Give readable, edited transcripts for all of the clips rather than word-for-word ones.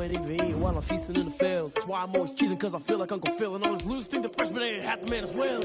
they even eating while I'm feasting in the field. That's why I'm always cheesing, cause I feel like Uncle Phil. And all those losers think the freshman ain't half the man as well.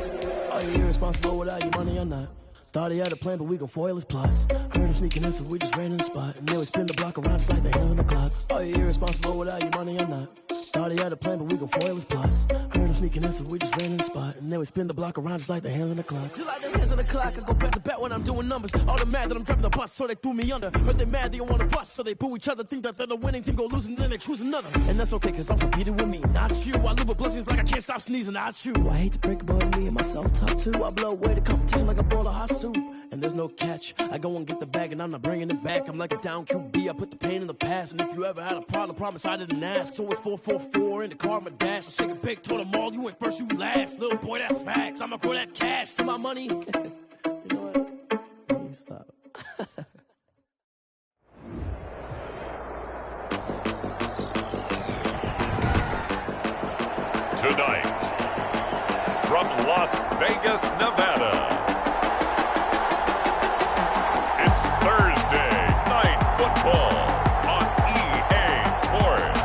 Are you irresponsible without your money or not? Thought he had a plan, but we gon' foil his plot. Heard him sneaking in, so we just ran in the spot. And then we spin the block around just like the hands on the clock. Are you irresponsible without your money or not? Thought he had a plan, but we gon' foil his plot. Heard him sneaking in, so we just ran in the spot. And then we spin the block around just like the hands on the clock. Just like the hands on the clock, I go back to back when I'm doing numbers. All the mad that I'm driving the bus, so they threw me under. Heard they mad, they don't wanna bust, so they boo each other. Think that they're the winning team, go losing, then they choose another. And that's okay, cause I'm competing with me, not you. I live with blessings like I can't stop sneezing, not you. I hate to break it, but me and myself top two. I blow away the competition like a bowl of hot soup. And there's no catch. I go and get the bag and I'm not bringing it back. I'm like a down QB, I put the pain in the past. And if you ever had a problem, promise I didn't ask. So it's 4-4-4 in the car, my dash. I shake a big, told them all, you went first, you last. Little boy, that's facts. I'ma grow that cash to my money. You know what? Let me stop. Tonight, from Las Vegas, Nevada, Thursday Night Football on EA Sports.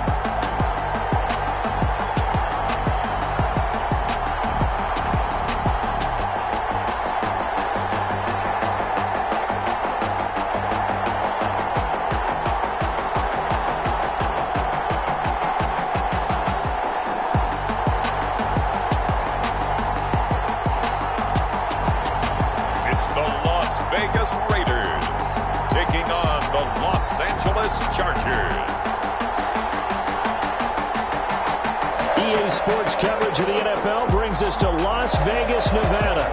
It's the Las Vegas Raiders taking on the Los Angeles Chargers. EA Sports coverage of the NFL brings us to Las Vegas, Nevada.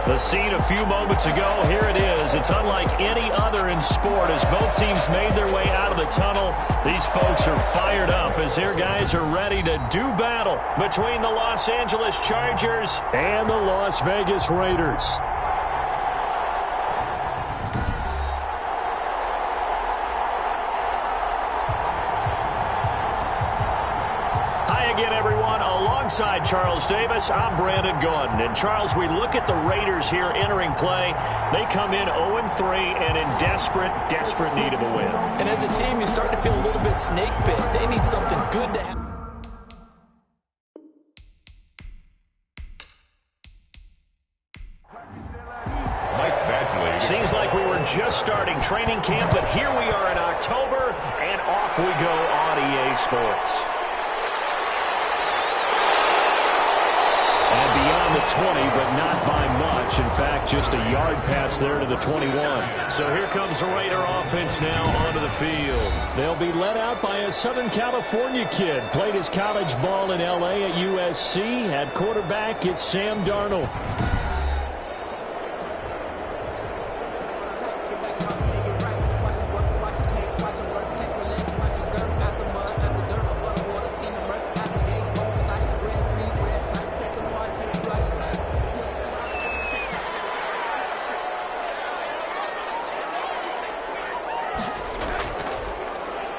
The scene a few moments ago, here it is. It's unlike any other in sport as both teams made their way out of the tunnel. These folks are fired up as their guys are ready to do battle between the Los Angeles Chargers and the Las Vegas Raiders. Alongside Charles Davis, I'm Brandon Gordon. And Charles, we look at the Raiders here entering play. They come in 0-3 and in desperate need of a win. And as a team, you start to feel a little bit snake bit. They need something good to happen. Seems like we were just starting training camp, but here we are in October, and off we go on EA Sports. And beyond the 20, but not by much. In fact, just a yard pass there to the 21. So here comes the Raider offense now onto the field. They'll be led out by a Southern California kid. Played his college ball in L.A. at USC. At quarterback, it's Sam Darnold.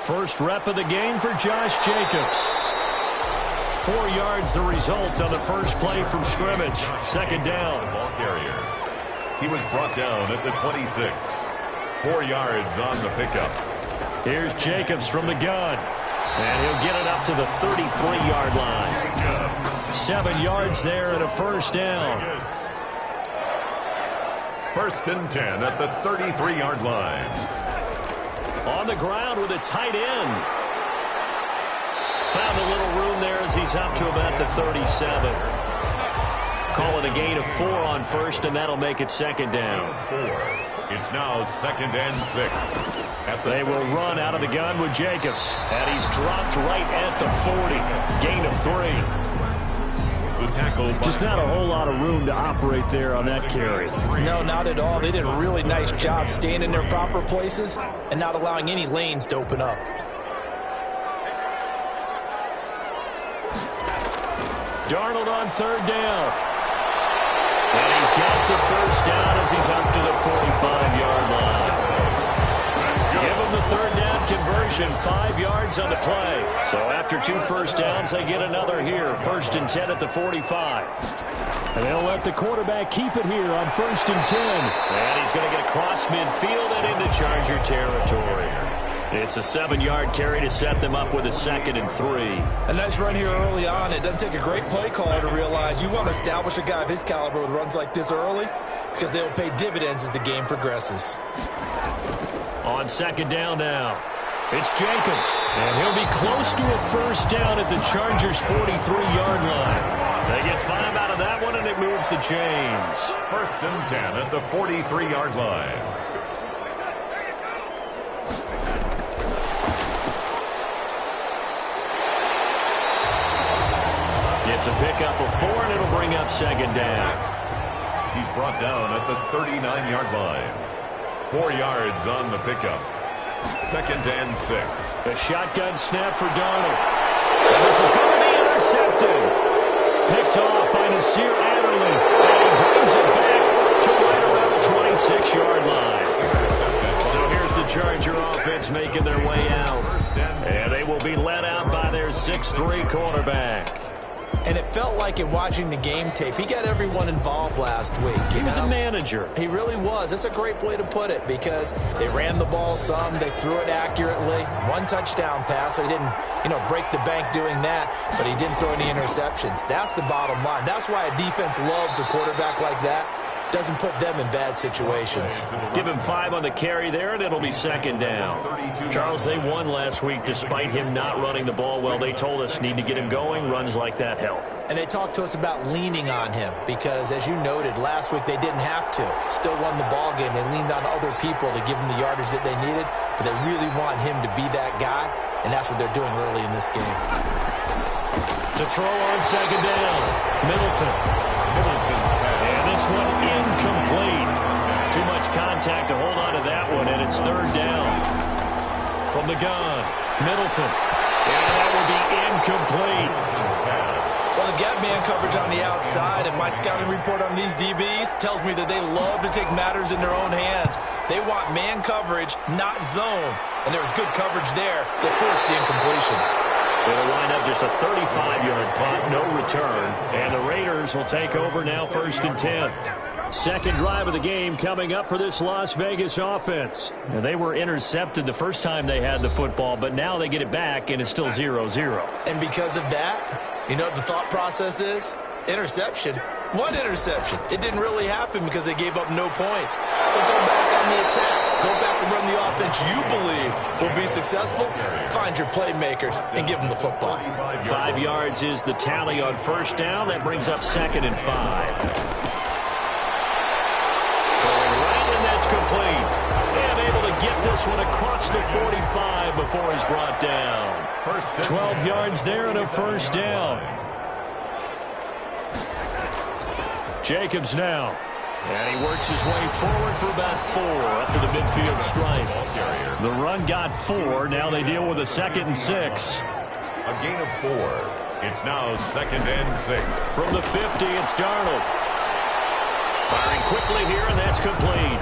First rep of the game for Josh Jacobs. 4 yards the result on the first play from scrimmage. Second down. Ball carrier. He was brought down at the 26. 4 yards on the pickup. Here's Jacobs from the gun. And he'll get it up to the 33-yard line. 7 yards there and a first down. First and 10 at the 33-yard line. On the ground with a tight end. Found a little room there as he's up to about the 37. Call it a gain of 4 on first, and that'll make it second down. 4. It's now second and 6. They will run out of the gun with Jacobs. And he's dropped right at the 40. Gain of 3. Just not a whole lot of room to operate there on that carry. No, not at all. They did a really nice job staying in their proper places and not allowing any lanes to open up. Darnold on third down. And he's got the first down as he's up to the 45-yard line. Give him the third down conversion, 5 yards on the play. So after 2 first downs, they get another here. First and 10 at the 45. And they'll let the quarterback keep it here on first and 10. And he's going to get across midfield and into Charger territory. It's a 7-yard carry to set them up with a 2nd and 3. A nice run here early on. It doesn't take a great play caller to realize you want to establish a guy of his caliber with runs like this early because they will pay dividends as the game progresses. On 2nd down now, it's Jacobs. And he'll be close to a first down at the Chargers' 43-yard line. They get 5 out of that one, and it moves the chains. 1st and 10 at the 43-yard line. It's a pickup of 4, and it'll bring up 2nd down. He's brought down at the 39-yard line. 4 yards on the pickup. 2nd and 6. A shotgun snap for Darnold. And this is going to be intercepted. Picked off by Nasir Adderley. And he brings it back to right around the 26-yard line. So here's the Charger offense making their way out. And they will be led out by their 6'3 quarterback. And it felt like in watching the game tape, he got everyone involved last week. He was a manager. He really was. That's a great way to put it because they ran the ball some. They threw it accurately. 1 touchdown pass, so he didn't, break the bank doing that, but he didn't throw any interceptions. That's the bottom line. That's why a defense loves a quarterback like that. Doesn't put them in bad situations. Give him 5 on the carry there, and it'll be 2nd down. Charles, they won last week despite him not running the ball well. They told us need to get him going. Runs like that help. And they talked to us about leaning on him because, as you noted, last week they didn't have to. Still won the ball game. They leaned on other people to give them the yardage that they needed, but they really want him to be that guy, and that's what they're doing early in this game. To throw on 2nd down, Middleton. And this one incomplete. Too much contact to hold on to that one, and it's 3rd down. From the gun, Middleton. And that will be incomplete. Well, they've got man coverage on the outside, and my scouting report on these DBs tells me that they love to take matters in their own hands. They want man coverage, not zone. And there was good coverage there that forced the incompletion. It'll wind up just a 35-yard punt, no return. And the Raiders will take over now 1st and 10. 2nd drive of the game coming up for this Las Vegas offense. Now, they were intercepted the first time they had the football, but now they get it back, and it's still 0-0. And because of that, you know what the thought process is? Interception. What interception? It didn't really happen because they gave up no points. So go back on the attack. Go back and run the offense you believe will be successful. Find your playmakers and give them the football. 5 yards is the tally on 1st down. That brings up 2nd and 5. Complete. And able to get this one across the 45 before he's brought down. 12 yards there and a 1st down. Jacobs now. And he works his way forward for about 4 up to the midfield stripe. The run got 4. Now they deal with a 2nd and 6. A gain of 4. It's now 2nd and 6. From the 50, it's Darnold. Firing quickly here, and that's complete.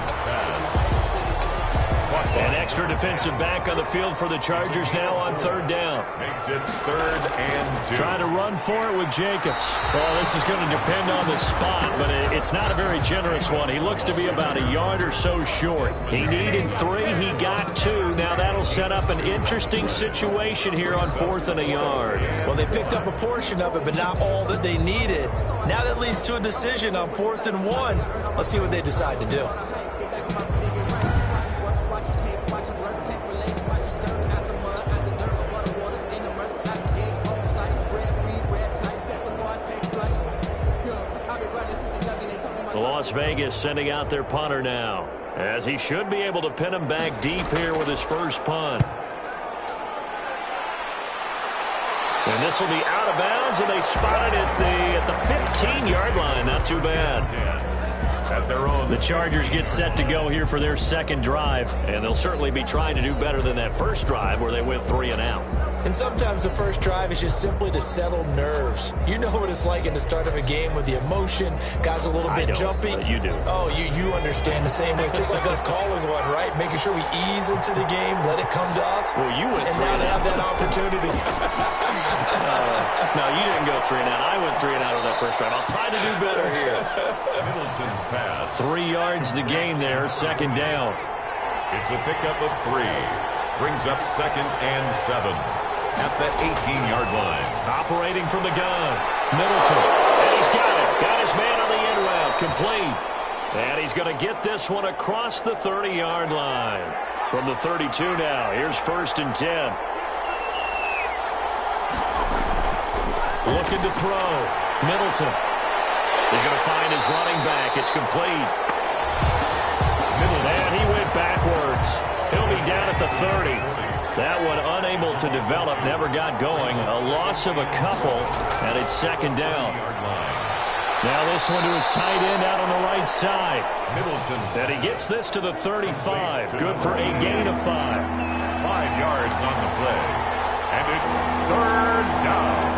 An extra defensive back on the field for the Chargers now on 3rd down. Makes it 3rd and 2. Trying to run for it with Jacobs. Well, this is going to depend on the spot, but it's not a very generous one. He looks to be about a yard or so short. He needed 3. He got 2. Now that'll set up an interesting situation here on 4th and a yard. Well, they picked up a portion of it, but not all that they needed. Now that leads to a decision on 4th and 1. Let's see what they decide to do. Las Vegas sending out their punter now, as he should be able to pin him back deep here with his first punt. And this will be out of bounds, and they spot it at the 15-yard line. Not too bad. At their own. The Chargers get set to go here for their 2nd drive, and they'll certainly be trying to do better than that first drive where they went 3 and out. And sometimes the first drive is just simply to settle nerves. You know what it's like at the start of a game with the emotion. Guys a little bit jumpy. You do. Oh, you understand the same way. It's just like us calling one, right? Making sure we ease into the game, let it come to us. Well, you went 3 and now they have that opportunity. No, you didn't go 3 and out. I went 3 and out on that first drive. I'll try to do better here. Middleton's pass. 3 yards the gain there, 2nd down. It's a pickup of 3. Brings up 2nd and 7 at the 18-yard line. Operating from the gun. Middleton. And he's got it. Got his man on the end route. Complete. And he's going to get this one across the 30-yard line. From the 32 now. Here's 1st and 10. Looking to throw. Middleton. He's going to find his running back. It's complete. And he went backwards. He'll be down at the 30. That one unable to develop, never got going. A loss of a couple, and it's 2nd down. Now this one to his tight end out on the right side. Middleton. And he gets this to the 35. Good for a gain of 5. 5 yards on the play. And it's 3rd down.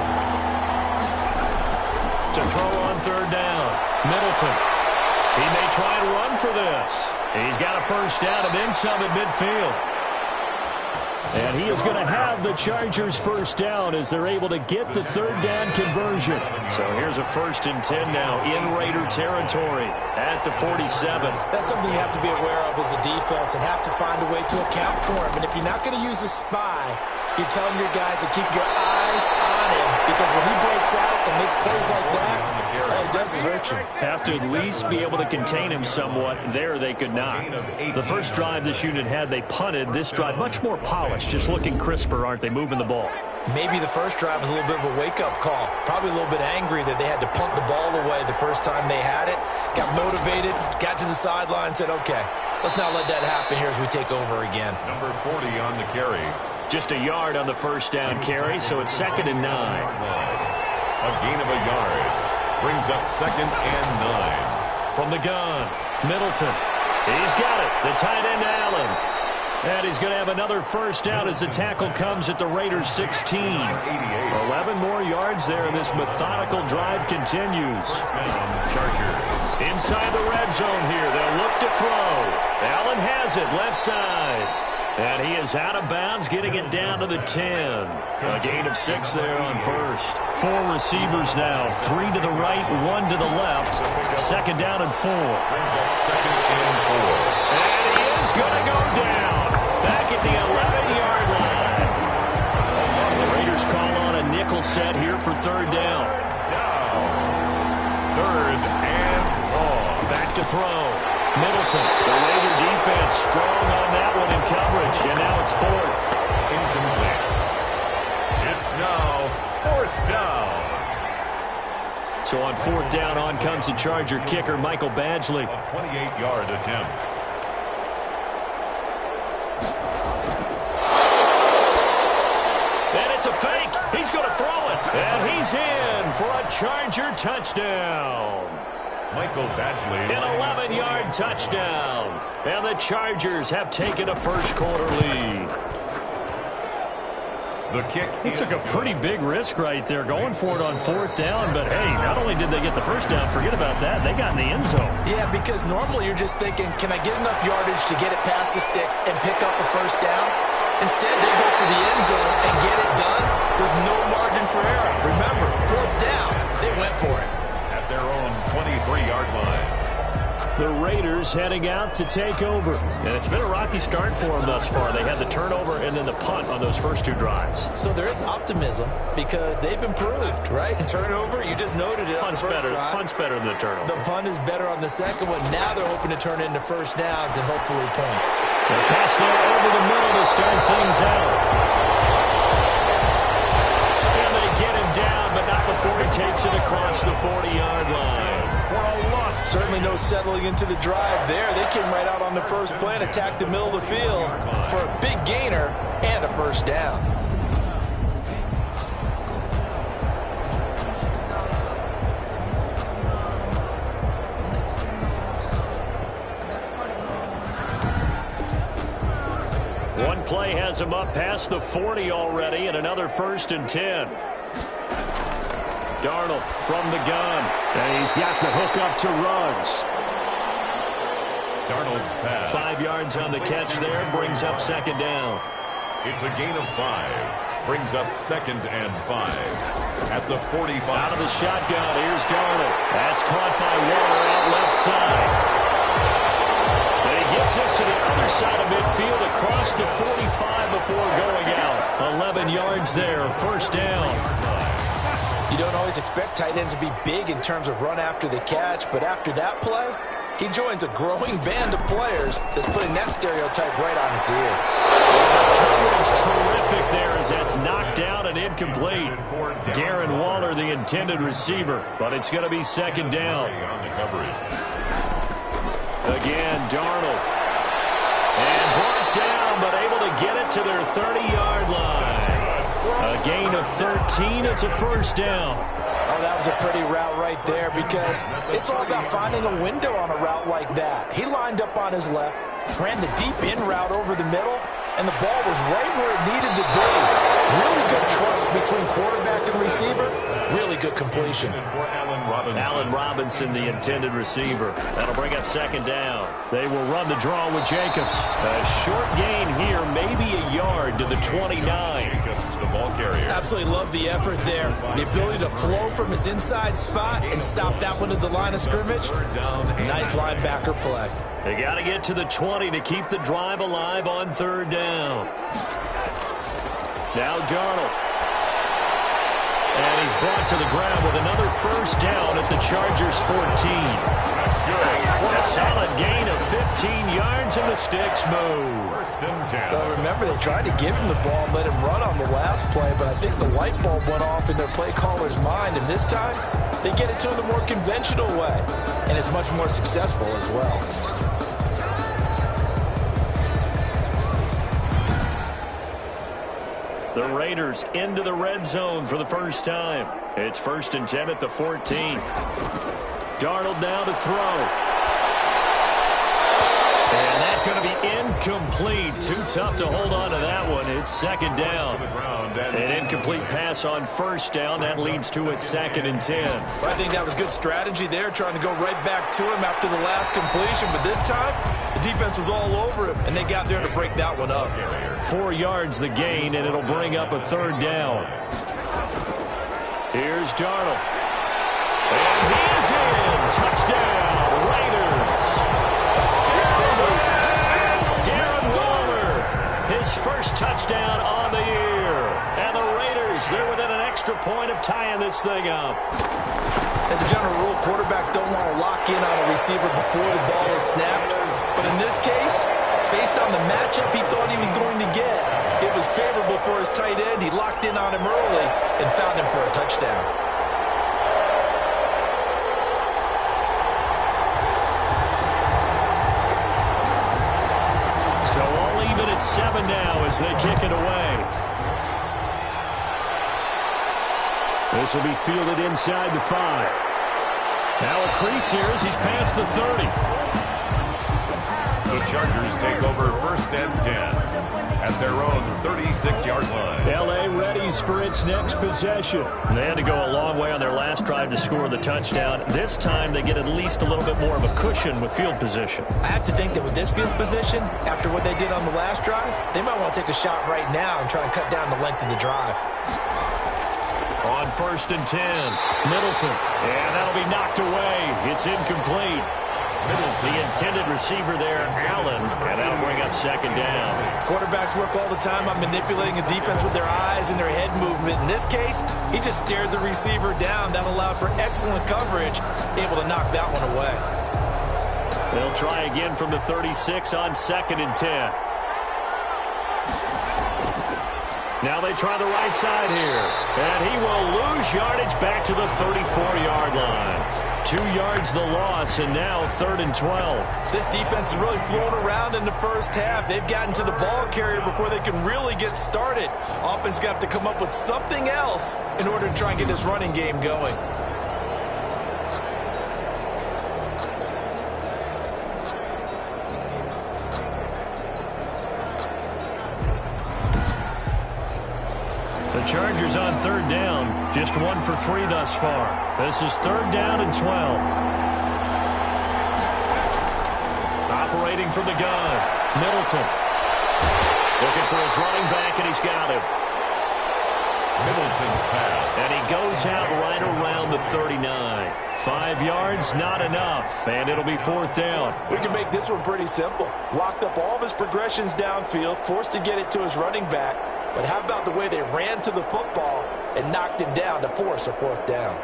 To throw on 3rd down. Middleton. He may try and run for this. He's got a 1st down and then some at midfield. And he is going to have the Chargers 1st down as they're able to get the 3rd down conversion. So here's a 1st and 10 now in Raider territory at the 47. That's something you have to be aware of as a defense and have to find a way to account for him. And if you're not going to use a spy, you're telling your guys to keep your eyes on him, because when he breaks out and makes plays like that, all he does is hurt you. Have to at least be able to contain him somewhat. There they could not. The first drive this unit had, they punted. This drive, much more polished, just looking crisper, aren't they, moving the ball? Maybe the first drive was a little bit of a wake-up call. Probably a little bit angry that they had to punt the ball away the first time they had it. Got motivated, got to the sideline, said, okay, let's not let that happen here as we take over again. Number 40 on the carry. Just a yard on the 1st down carry, so it's 2nd and 9. A gain of a yard. Brings up 2nd and 9. From the gun, Middleton. He's got it. The tight end, Allen. And he's going to have another 1st down as the tackle comes at the Raiders 16. 11 more yards there, and this methodical drive continues. Chargers. Inside the red zone here. They'll look to throw. Allen has it, left side. And he is out of bounds, getting it down to the 10. A gain of 6 there on 1st. 4 receivers now. 3 to the right, 1 to the left. 2nd down and 4. Brings up 2nd and 4. And he is going to go down. Back at the 11-yard line. The Raiders call on a nickel set here for 3rd down. 3rd and long. Back to throw. Middleton. The Raider defense strong on that one in coverage. And now it's 4th. Incomplete. It's now 4th down. So on 4th down, on comes the Charger kicker, Michael Badgley. A 28-yard attempt. And it's a fake. He's going to throw it. And he's in for a Charger touchdown. Michael Badgley. An 11-yard touchdown. And the Chargers have taken a first-quarter lead. The kick. He took a pretty big risk right there, going for it on 4th down. But, hey, not only did they get the 1st down, forget about that, they got in the end zone. Yeah, because normally you're just thinking, can I get enough yardage to get it past the sticks and pick up a 1st down? Instead, they go for the end zone and get it done with no margin for error. Remember, 4th down, they went for it. At their own 23-yard line. The Raiders heading out to take over. And it's been a rocky start for them thus far. They had the turnover and then the punt on those first 2 drives. So there is optimism because they've improved, right? Turnover, you just noted it. Punt's better than the turnover. The punt is better on the second one. Now they're hoping to turn into 1st downs and hopefully points. The pass there over the middle to start things out. And they get him down, but not before he takes it across the 40-yard line. Certainly no settling into the drive there. They came right out on the first play and attacked the middle of the field for a big gainer and a 1st down. One play has him up past the 40 already, and another 1st and 10. Darnold from the gun. And he's got the hook up to Ruggs. Darnold's pass. 5 yards on the catch there. Brings up 2nd down. It's a gain of 5. Brings up 2nd and 5. At the 45. Out of the shotgun. Here's Darnold. That's caught by Waller out left side. And he gets us to the other side of midfield across the 45 before going out. 11 yards there, first down. You don't always expect tight ends to be big in terms of run after the catch, but after that play, he joins a growing band of players that's putting that stereotype right on its ear. Coverage terrific there as that's knocked down and incomplete. Darren Waller, the intended receiver, but it's going to be second down. Again, Darnold. And brought down, but able to get it to their 30-yard line. A gain of 13, it's a first down. Oh, that was a pretty route right there because it's all about finding a window on a route like that. He lined up on his left, ran the deep in route over the middle, and the ball was right where it needed to be. Really good trust between quarterback and receiver. Really good completion. Allen Robinson, the intended receiver. That'll bring up second down. They will run the draw with Jacobs. A short gain here, maybe a yard to the 29. The ball carrier. Absolutely love the effort there. The ability to flow from his inside spot and stop that one at the line of scrimmage. Nice linebacker play. They got to get to the 20 to keep the drive alive on third down. Now Darnold. And he's brought to the ground with another first down at the Chargers' 14. That's good. A solid gain of 15 yards and the sticks move. First and 10. Well, remember, they tried to give him the ball and let him run on the last play, but I think the light bulb went off in their play caller's mind, and this time they get it to him the more conventional way, and it's much more successful as well. The Raiders into the red zone for the first time. It's first and 10 at the 14. Darnold now to throw. And that's going to be incomplete. Too tough to hold on to that one. It's second down. An incomplete pass on first down. That leads to a second and 10. I think that was good strategy there, trying to go right back to him after the last completion. But this time, the defense was all over him, and they got there to break that one up. 4 yards the gain, and it'll bring up a third down. Here's Darnold. And he is in. Touchdown, Raiders. Darren Waller, his first touchdown on the year. And the Raiders, they're within an extra point of tying this thing up. As a general rule, quarterbacks don't want to lock in on a receiver before the ball is snapped. But in this case, based on the matchup he thought he was going to get, it was favorable for his tight end. He locked in on him early and found him for a touchdown. So all even at 7 now as they kick it away. This will be fielded inside the 5. Now a crease here as he's past the 30. The Chargers take over first and 10 at their own 36-yard line. L.A. readies for its next possession. They had to go a long way on their last drive to score the touchdown. This time they get at least a little bit more of a cushion with field position. I have to think that with this field position, after what they did on the last drive, they might want to take a shot right now and try and cut down the length of the drive. On first and 10, Middleton. And that'll be knocked away. It's incomplete. The intended receiver there, Allen, and that'll bring up second down. Quarterbacks work all the time on manipulating a defense with their eyes and their head movement. In this case, he just stared the receiver down. That allowed for excellent coverage, able to knock that one away. They'll try again from the 36 on second and 10. Now they try the right side here. And he will lose yardage back to the 34-yard line. 2 yards the loss, and now third and 12. This defense is really flown around in the first half. They've gotten to the ball carrier before they can really get started. Offense got to come up with something else in order to try and get this running game going. The Chargers on third down, just 1 for 3 thus far. This is third down and 12. Operating from the gun, Middleton. Looking for his running back, and he's got him. Davison's pass. And he goes out right around the 39. 5 yards, not enough, and it'll be 4th down. We can make this one pretty simple. Locked up all of his progressions downfield, forced to get it to his running back. But how about the way they ran to the football and knocked him down to force a 4th down?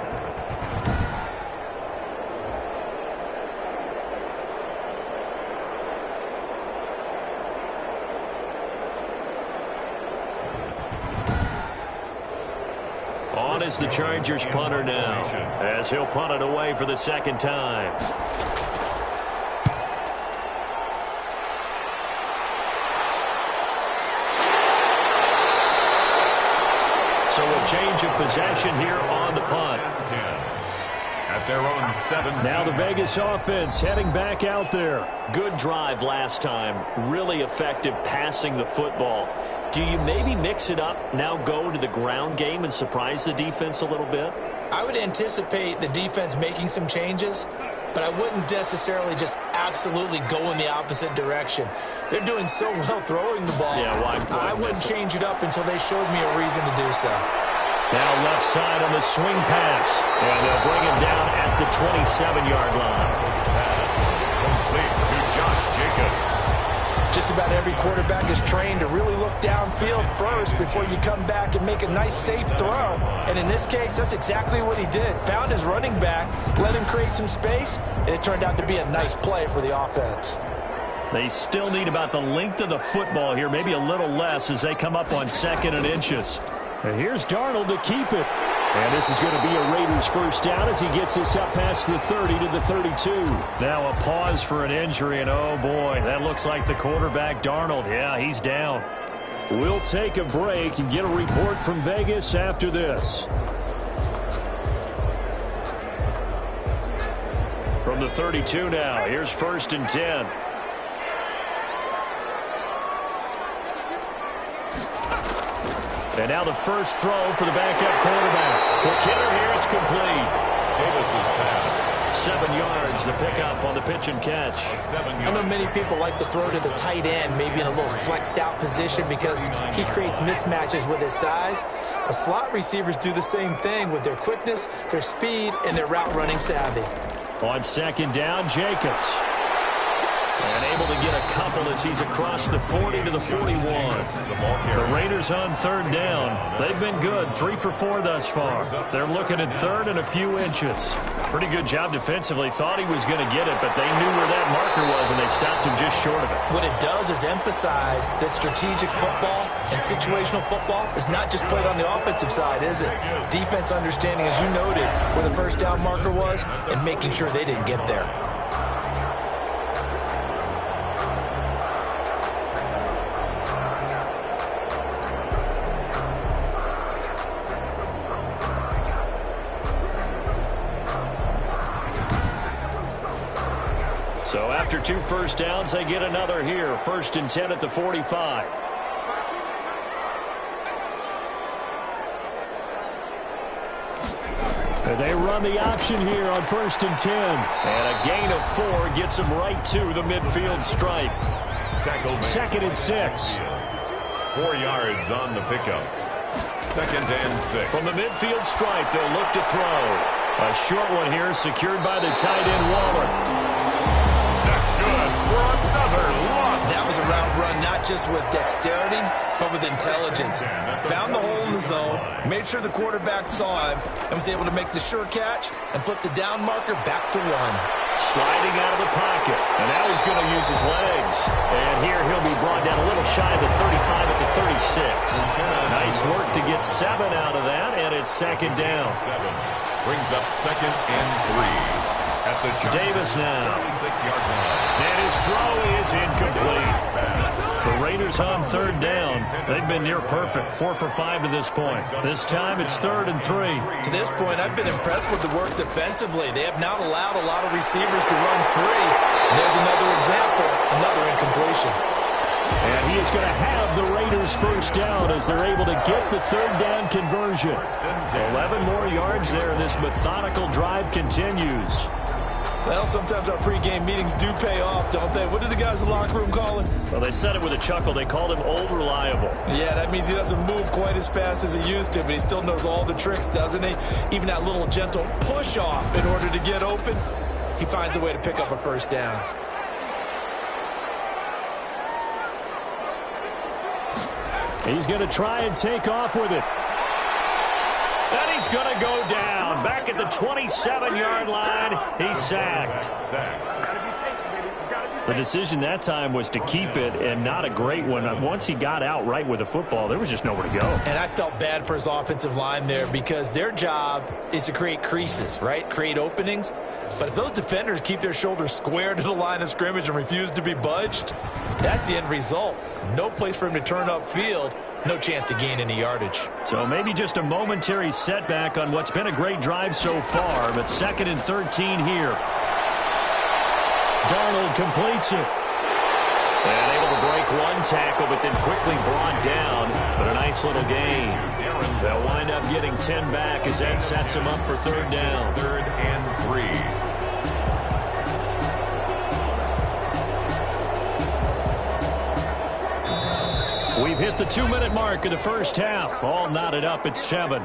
On is the Chargers punter now, as he'll punt it away for the 2nd time. So a change of possession here on the punt. At their own 7. Now the Vegas offense heading back out there. Good drive last time. Really effective passing the football. Do you maybe mix it up, now go to the ground game and surprise the defense a little bit? I would anticipate the defense making some changes, but I wouldn't necessarily just absolutely go in the opposite direction. They're doing so well throwing the ball. Yeah, why I wouldn't change it up until they showed me a reason to do so. Now left side on the swing pass, and they'll bring him down at the 27-yard line. Pass complete to Josh Jacobs. Just about every quarterback is trained to really look downfield first before you come back and make a nice, safe throw. And in this case, that's exactly what he did. Found his running back, let him create some space, and it turned out to be a nice play for the offense. They still need about the length of the football here, maybe a little less as they come up on 2nd and inches. And here's Darnold to keep it. And this is going to be a Raiders 1st down as he gets this up past the 30 to the 32. Now a pause for an injury, and oh boy, that looks like the quarterback, Darnold. Yeah, he's down. We'll take a break and get a report from Vegas after this. From the 32 now, here's 1st and 10. And now the first throw for the backup quarterback. Quick hitter here, it's complete. Davis's pass. 7 yards, the pickup on the pitch and catch. I know many people like to throw to the tight end, maybe in a little flexed out position because he creates mismatches with his size. But slot receivers do the same thing with their quickness, their speed, and their route running savvy. On 2nd down, Jacobs. And able to get a couple as he's across the 40 to the 41. The Raiders on 3rd down. They've been good, 3 for 4 thus far. They're looking at 3rd and a few inches. Pretty good job defensively. Thought he was going to get it, but they knew where that marker was, and they stopped him just short of it. What it does is emphasize that strategic football and situational football is not just played on the offensive side, is it? Defense understanding, as you noted, where the 1st down marker was and making sure they didn't get there. So after 2 first downs, they get another here. 1st and 10 at the 45. And they run the option here on 1st and 10. And a gain of 4 gets them right to the midfield stripe. 2nd and 6. 4 yards on the pickup. 2nd and 6. From the midfield stripe, they'll look to throw. A short one here secured by the tight end Waller. That's good for another loss. That was a route run not just with dexterity, but with intelligence. Found the hole in the zone, made sure the quarterback saw him, and was able to make the sure catch and flip the down marker back to 1. Sliding out of the pocket, and now he's going to use his legs. And here he'll be brought down a little shy of the 35 at the 36. Nice work to get 7 out of that, and it's 2nd down. 7 brings up 2nd and 3. At the Davis now. 36-yard line. And his throw is incomplete. The Raiders on 3rd down. They've been near perfect, 4 for 5 to this point. This time it's 3rd and 3. To this point, I've been impressed with the work defensively. They have not allowed a lot of receivers to run free. And there's another example, another incompletion. And he is going to have the Raiders 1st down as they're able to get the 3rd down conversion. 11 more yards there. This methodical drive continues. Well, sometimes our pregame meetings do pay off, don't they? What did the guys in the locker room call him? Well, they said it with a chuckle. They called him Old Reliable. Yeah, that means he doesn't move quite as fast as he used to, but he still knows all the tricks, doesn't he? Even that little gentle push-off in order to get open, he finds a way to pick up a first down. He's going to try and take off with it. And he's going to go down. Back at the 27-yard line, he's sacked. The decision that time was to keep it, and not a great one. Once he got out right with the football, there was just nowhere to go. And I felt bad for his offensive line there because their job is to create creases, right? Create openings. But if those defenders keep their shoulders square to the line of scrimmage and refuse to be budged, that's the end result. No place for him to turn upfield. No chance to gain any yardage. So maybe just a momentary setback on what's been a great drive so far, but 2nd and 13 here. Darnold completes it. And able to break one tackle, but then quickly brought down. But a nice little gain. They'll wind up getting 10 back as that sets him up for 3rd down. 3rd and 3. We've hit the 2-minute mark of the first half. All knotted up at 7.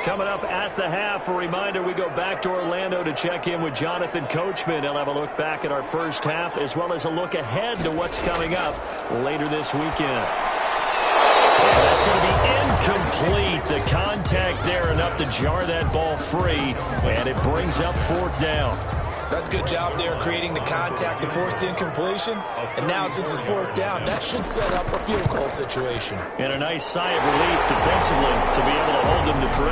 Coming up at the half, a reminder, we go back to Orlando to check in with Jonathan Coachman. He'll have a look back at our first half as well as a look ahead to what's coming up later this weekend. And that's going to be incomplete. The contact there enough to jar that ball free, and it brings up 4th down. That's a good job there creating the contact to force the incompletion. And now since it's 4th down, that should set up a field goal situation. And a nice sigh of relief defensively to be able to hold them to 3.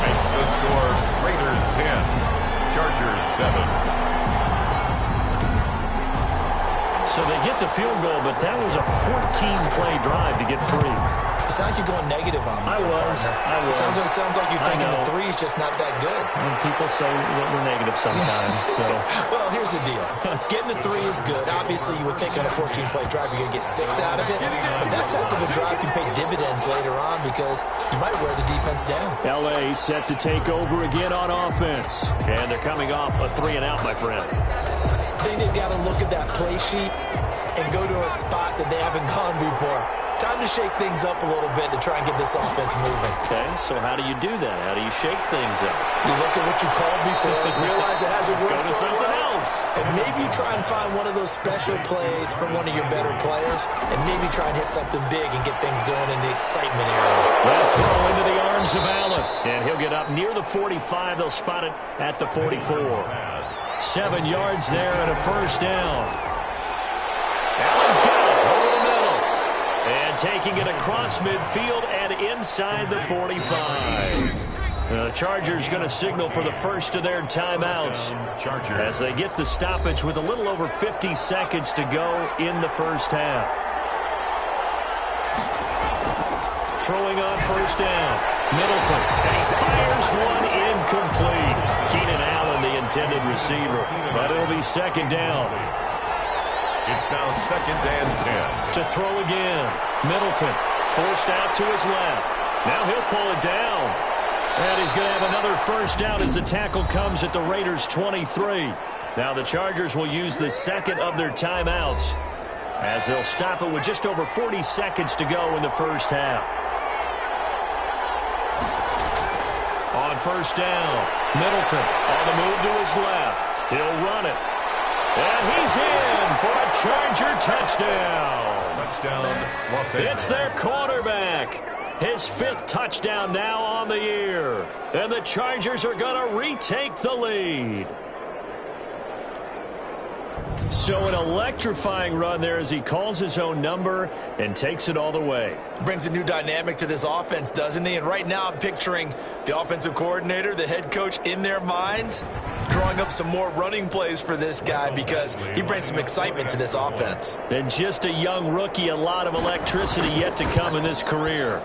Makes the score Raiders 10, Chargers 7. So they get the field goal, but that was a 14-play drive to get 3. It's not like you're going negative on me. I was. Sounds like you're thinking the 3 is just not that good. And people say we're negative sometimes. So. Well, here's the deal. Getting the 3 is good. Obviously, you would think on a 14-play drive you're going to get 6 out of it. But that type of a drive can pay dividends later on because you might wear the defense down. L.A. set to take over again on offense. And they're coming off a 3-and-out, my friend. I think they've got to look at that play sheet and go to a spot that they haven't gone before. Time to shake things up a little bit to try and get this offense moving. Okay, so how do you do that? How do you shake things up? You look at what you've called before, realize it hasn't worked Go to something else. And maybe you try and find one of those special plays from one of your better players, and maybe try and hit something big and get things going in the excitement area. That throw into the arms of Allen. And he'll get up near the 45. They'll spot it at the 44. 7 yards there and a 1st down. Allen's got it over the middle. And taking it across midfield and inside the 45. The Chargers going to signal for the first of their timeouts as they get the stoppage with a little over 50 seconds to go in the first half. Throwing on 1st down. Middleton. And he fires one incomplete. Keenan Allen, the intended receiver. But it'll be 2nd down. It's now 2nd and 10. To throw again. Middleton forced out to his left. Now he'll pull it down. And he's going to have another 1st down as the tackle comes at the Raiders' 23. Now the Chargers will use the 2nd of their timeouts as they'll stop it with just over 40 seconds to go in the first half. On 1st down, Middleton on the move to his left. He'll run it. And he's in for a Charger touchdown. Touchdown, Los Angeles. It's their quarterback. His 5th touchdown now on the year. And the Chargers are going to retake the lead. So an electrifying run there as he calls his own number and takes it all the way. Brings a new dynamic to this offense, doesn't he? And right now I'm picturing the offensive coordinator, the head coach in their minds, drawing up some more running plays for this guy because he brings some excitement to this offense. And just a young rookie, a lot of electricity yet to come in this career.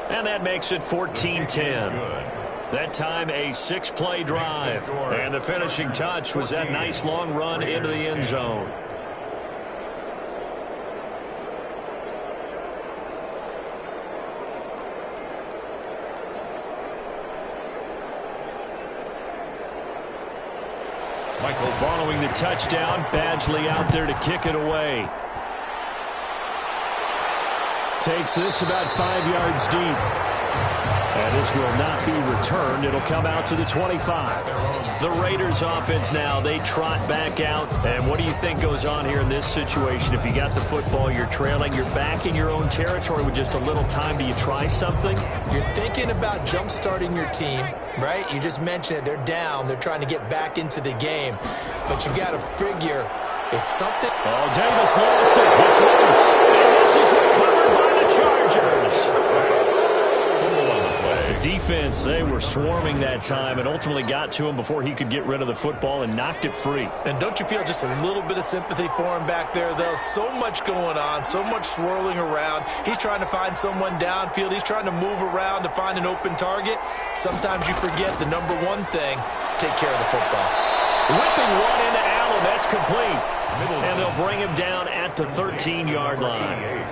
And that makes it 14-10. That time a 6-play drive. And the finishing touch was that nice long run into the end zone. Following the touchdown, Badgley out there to kick it away. Takes this about 5 yards deep. And this will not be returned. It'll come out to the 25. The Raiders offense now, they trot back out. And what do you think goes on here in this situation? If you got the football, you're trailing, you're back in your own territory with just a little time. Do you try something? You're thinking about jump-starting your team, right? You just mentioned it. They're down. They're trying to get back into the game. But you got to figure if something... Oh, Davis lost it. It's loose. And this is recovered by the Chargers. The defense, they were swarming that time and ultimately got to him before he could get rid of the football and knocked it free. And don't you feel just a little bit of sympathy for him back there, though? So much going on, so much swirling around. He's trying to find someone downfield. He's trying to move around to find an open target. Sometimes you forget the number one thing, take care of the football. Whipping one into Allen. That's complete. And they'll bring him down at the 13-yard line.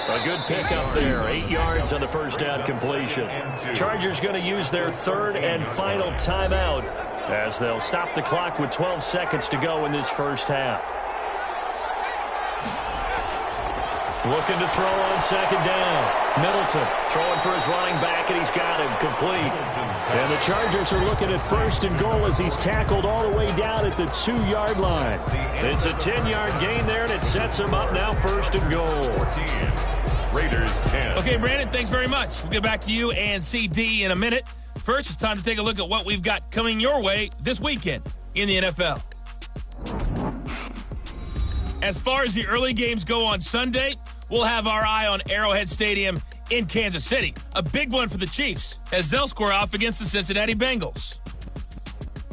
A good pickup there. 8 yards on the first down completion. Chargers going to use their third and final timeout as they'll stop the clock with 12 seconds to go in this first half. Looking to throw on second down. Middleton throwing for his running back, and he's got him complete. And the Chargers are looking at first and goal as he's tackled all the way down at the 2-yard line. It's a 10-yard gain there, and it sets him up now first and goal. Raiders 10. Okay, Brandon, thanks very much. We'll get back to you and CD in a minute. First, it's time to take a look at what we've got coming your way this weekend in the NFL. As far as the early games go on Sunday, we'll have our eye on Arrowhead Stadium in Kansas City. A big one for the Chiefs as they'll square off against the Cincinnati Bengals.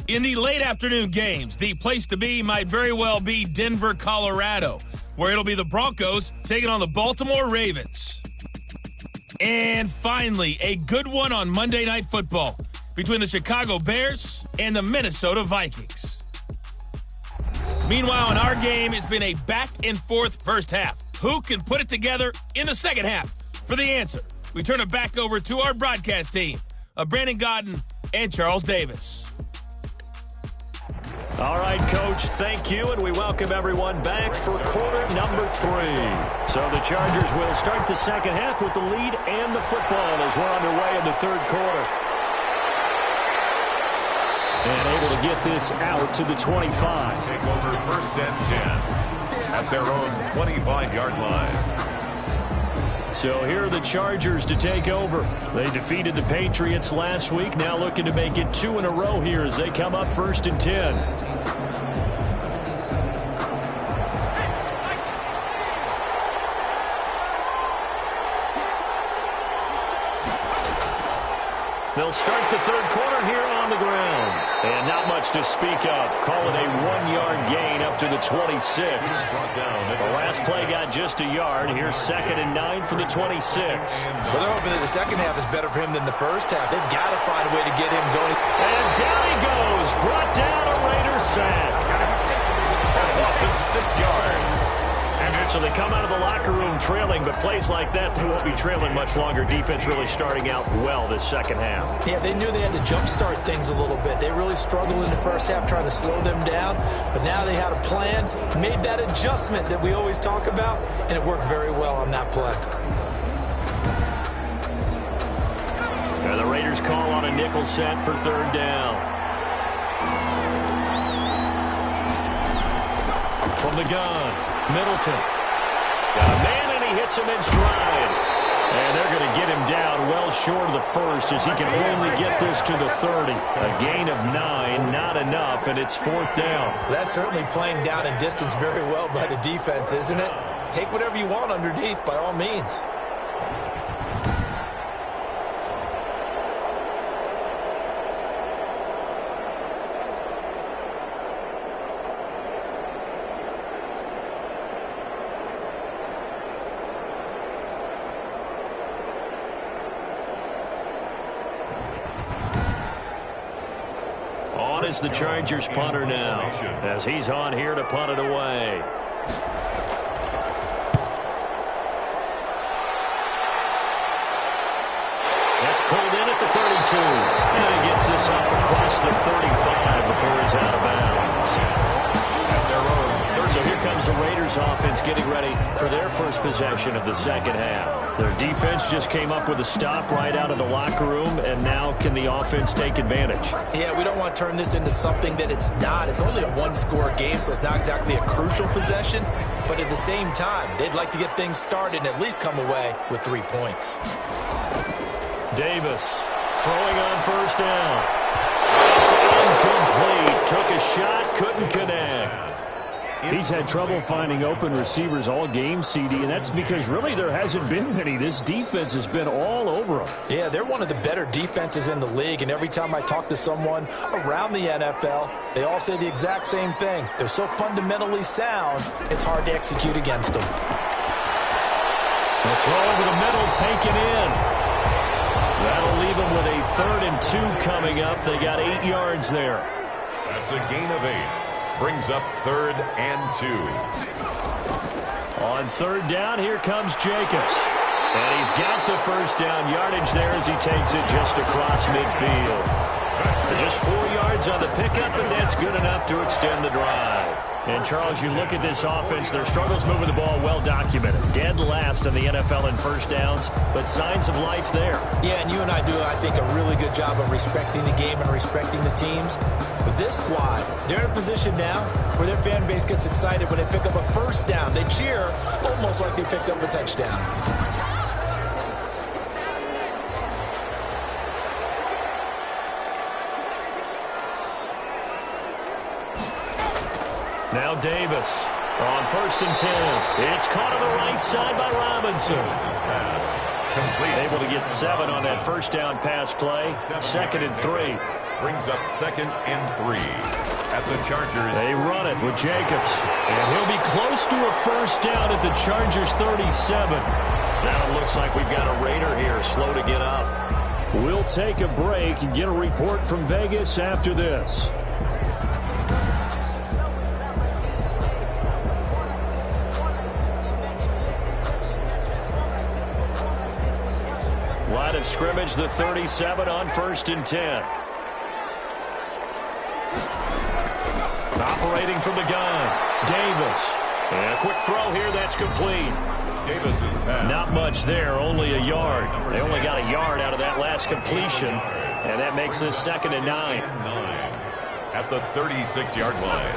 In the late afternoon games, the place to be might very well be Denver, Colorado, where it'll be the Broncos taking on the Baltimore Ravens. And finally, a good one on Monday Night Football between the Chicago Bears and the Minnesota Vikings. Meanwhile, in our game, it's been a back-and-forth first half. Who can put it together in the second half? For the answer, we turn it back over to our broadcast team of Brandon Godden and Charles Davis. All right, Coach, thank you, and we welcome everyone back for quarter number 3. So the Chargers will start the second half with the lead and the football as we're underway in the third quarter. And able to get this out to the 25. Take over first and 10 at their own 25-yard line. So here are the Chargers to take over. They defeated the Patriots last week, now looking to make it 2 in a row here as they come up first and 10. They'll start the third quarter here on the ground. And not much to speak of. Call it a 1-yard gain up to the 26. The last play got just a yard. Here's second and 9 from the 26. Well, they're hoping that the second half is better for him than the first half. They've got to find a way to get him going. And down he goes. Brought down a Raiders sack. Loss of 6 yards. So they come out of the locker room trailing, but plays like that, they won't be trailing much longer. Defense really starting out well this second half. Yeah, they knew they had to jumpstart things a little bit. They really struggled in the first half trying to slow them down, but now they had a plan, made that adjustment that we always talk about, and it worked very well on that play. And the Raiders call on a nickel set for third down. From the gun, Middleton. Got a man, and he hits him in stride. And they're going to get him down well short of the first as he can only get this to the 30. A gain of 9, not enough, and it's fourth down. That's certainly playing down in distance very well by the defense, isn't it? Take whatever you want underneath, by all means. Is the Chargers punter now as he's on here to punt it away. That's pulled in at the 32. And he gets this up across the 35 before he's out of bounds. comes the Raiders offense getting ready for their first possession of the second half. Their defense just came up with a stop right out of the locker room, and now can the offense take advantage? Yeah, we don't want to turn this into something that it's not. It's only a one-score game, so it's not exactly a crucial possession. But at the same time, they'd like to get things started and at least come away with 3 points. Davis throwing on first down. It's incomplete. Took a shot, couldn't connect. He's had trouble finding open receivers all game, CD, and that's because really there hasn't been many. This defense has been all over them. Yeah, they're one of the better defenses in the league, and every time I talk to someone around the NFL, they all say the exact same thing. They're so fundamentally sound, it's hard to execute against them. The throw over the middle taken in. That'll leave them with a 3rd and 2 coming up. They got 8 yards there. That's a gain of 8. Brings up 3rd and 2. On 3rd down, here comes Jacobs. And he's got the first down yardage there as he takes it just across midfield. Just 4 yards on the pickup, and that's good enough to extend the drive. And, Charles, you look at this offense, their struggles moving the ball well documented. Dead last in the NFL in first downs, but signs of life there. Yeah, and you and I do, I think, a really good job of respecting the game and respecting the teams. But this squad, they're in a position now where their fan base gets excited when they pick up a first down. They cheer almost like they picked up a touchdown. Now Davis on 1st and 10. It's caught on the right side by Robinson. Able to get 7 on that first down pass play. 2nd and 3. Brings up 2nd and 3. At the Chargers. They run it with Jacobs. And he'll be close to a first down at the Chargers 37. Now it looks like we've got a Raider here slow to get up. We'll take a break and get a report from Vegas after this. Line of scrimmage, the 37 on 1st and 10. Operating from the gun, Davis. And a quick throw here, that's complete. Davis is pass. Not much there, only a yard. They only got a yard out of that last completion, and that makes this 2nd and 9. At the 36-yard line.